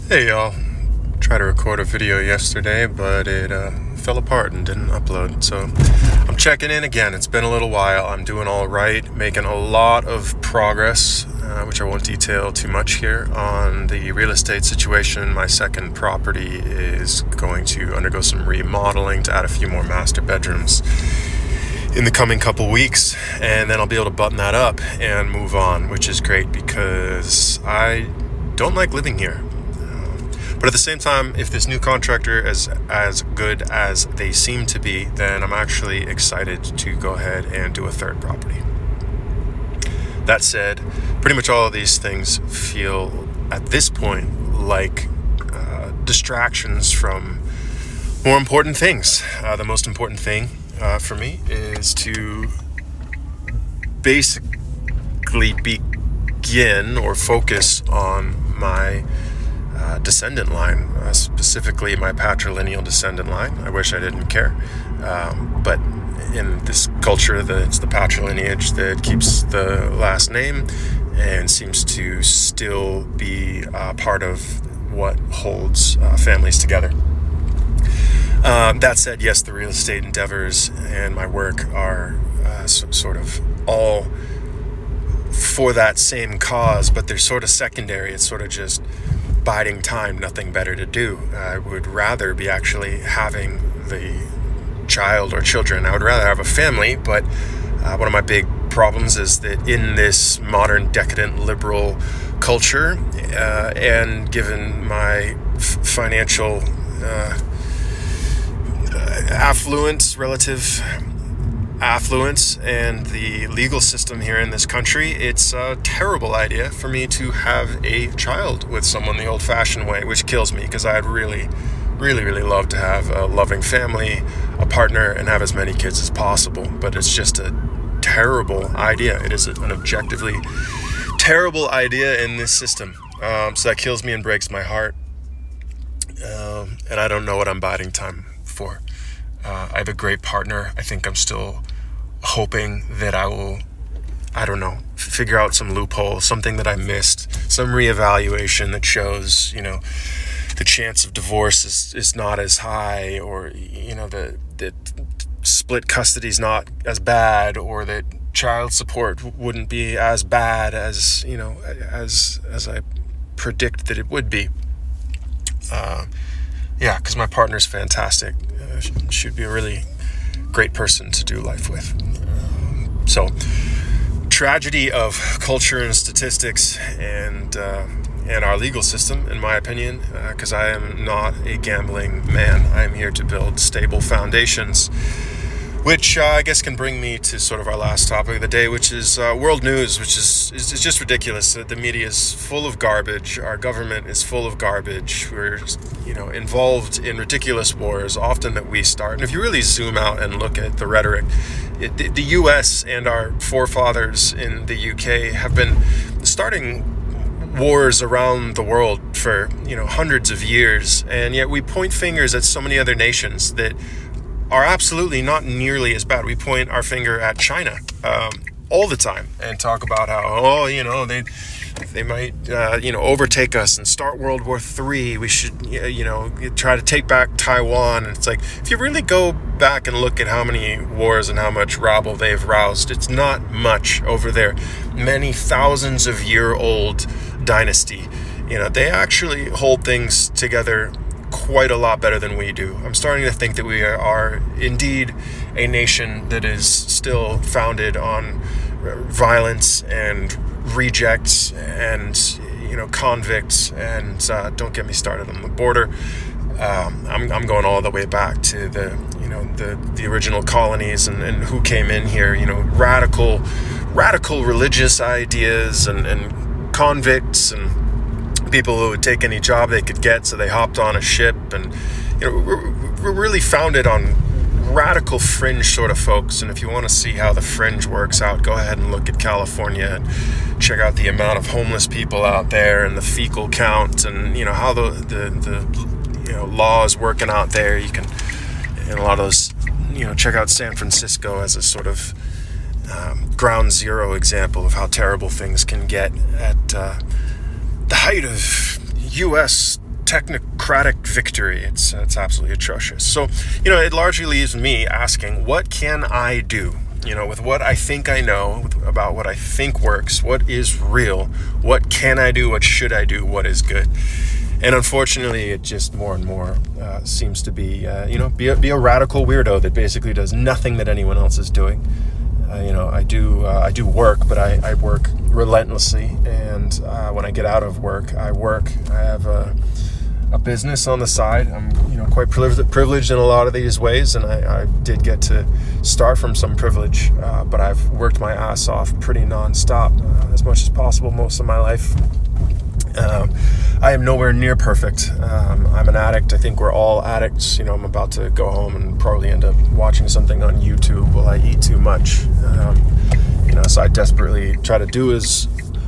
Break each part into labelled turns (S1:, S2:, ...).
S1: Hey y'all, tried to record a video yesterday, but it fell apart and didn't upload. So I'm checking in again. It's been a little while. I'm doing all right, making a lot of progress, which I won't detail too much here on the real estate situation. My second property is going to undergo some remodeling to add a few more master bedrooms in the coming couple weeks, and then I'll be able to button that up and move on, which is great because I don't like living here. But at the same time, if this new contractor is as good as they seem to be, then I'm actually excited to go ahead and do a third property. That said, pretty much all of these things feel at this point like distractions from more important things. The most important thing for me is to basically begin or focus on my descendant line, specifically my patrilineal descendant line. I wish I didn't care, but in this culture, it's the patrilineage that keeps the last name and seems to still be part of what holds families together. That said, yes, the real estate endeavors and my work are sort of all for that same cause, but they're sort of secondary. It's sort of just biding time, nothing better to do. I would rather be actually having the child or children. I would rather have a family, but one of my big problems is that in this modern decadent liberal culture, and given my financial relative affluence and the legal system here in this country, it's a terrible idea for me to have a child with someone the old-fashioned way, which kills me because I'd really love to have a loving family, a partner, and have as many kids as possible. But it's just a terrible idea. It is an objectively terrible idea in this system. So that kills me and breaks my heart. And I don't know what I'm biding time for. I have a great partner. I think I'm still hoping that I will, figure out some loophole, something that I missed, some reevaluation that shows, the chance of divorce is not as high, or, that split custody is not as bad, or that child support wouldn't be as bad as, as I predict that it would be. Because my partner's fantastic. Should be a really great person to do life with. So, tragedy of culture and statistics and our legal system, in my opinion, because I am not a gambling man. I am here to build stable foundations, which I guess can bring me to sort of our last topic of the day, which is world news, which is just ridiculous. The media is full of garbage. Our government is full of garbage. We're, involved in ridiculous wars, often that we start. And if you really zoom out and look at the rhetoric, the U.S. and our forefathers in the U.K. have been starting wars around the world for, hundreds of years. And yet we point fingers at so many other nations that are absolutely not nearly as bad. We point our finger at China all the time and talk about how, they might, overtake us and start World War III. We should, try to take back Taiwan. And it's like, if you really go back and look at how many wars and how much rabble they've roused, it's not much over there. Many thousands of year old dynasty. They actually hold things together quite a lot better than we do. I'm starting to think that we are indeed a nation that is still founded on violence and rejects and convicts, and don't get me started on the border. I'm going all the way back to the original colonies and who came in here. Radical religious ideas and convicts and people who would take any job they could get, so they hopped on a ship. And we're really founded on radical fringe sort of folks. And if you want to see how the fringe works out, go ahead and look at California and check out the amount of homeless people out there and the fecal count, and how the law is working out there. You can, in a lot of those, check out San Francisco as a sort of ground zero example of how terrible things can get at the height of U.S. technocratic victory. It's absolutely atrocious. So, it largely leaves me asking, what can I do? With what I think I know, about what I think works, what is real, what can I do, what should I do, what is good? And unfortunately, it just more and more seems to be, be a radical weirdo that basically does nothing that anyone else is doing. I do work, but I work relentlessly. And when I get out of work, I work. I have a business on the side. I'm, quite privileged in a lot of these ways, and I did get to start from some privilege, but I've worked my ass off pretty nonstop, as much as possible most of my life. I am nowhere near perfect. I'm an addict. I think we're all addicts. I'm about to go home and probably end up watching something on YouTube while I eat too much. So I desperately try to do as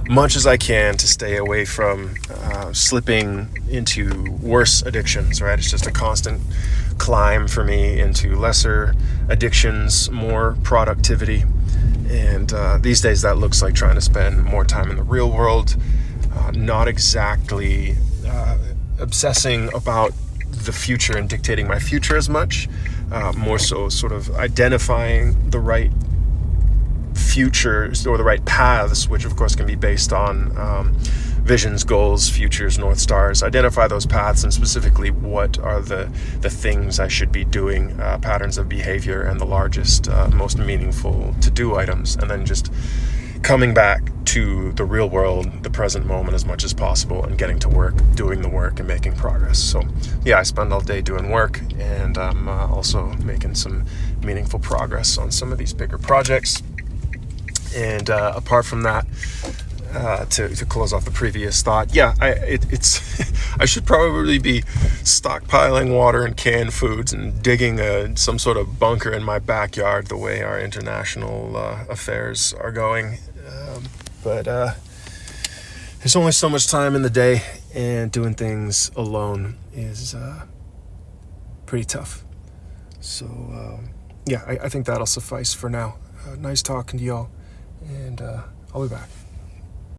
S1: much as I can to stay away from slipping into worse addictions, right? It's just a constant climb for me into lesser addictions, more productivity. And these days that looks like trying to spend more time in the real world, not exactly obsessing about the future and dictating my future as much, more so sort of identifying the right futures or the right paths, which of course can be based on visions, goals, futures, north stars. Identify those paths, and specifically what are the things I should be doing, patterns of behavior, and the largest, most meaningful to-do items, and then just coming back to the real world, the present moment, as much as possible, and getting to work, doing the work, and making progress. So I spend all day doing work, and I'm also making some meaningful progress on some of these bigger projects. And apart from that, to close off the previous thought, it's I should probably be stockpiling water and canned foods and digging some sort of bunker in my backyard, the way our international affairs are going. But there's only so much time in the day, and doing things alone is pretty tough. So I think that'll suffice for now. Nice talking to y'all, and I'll be back.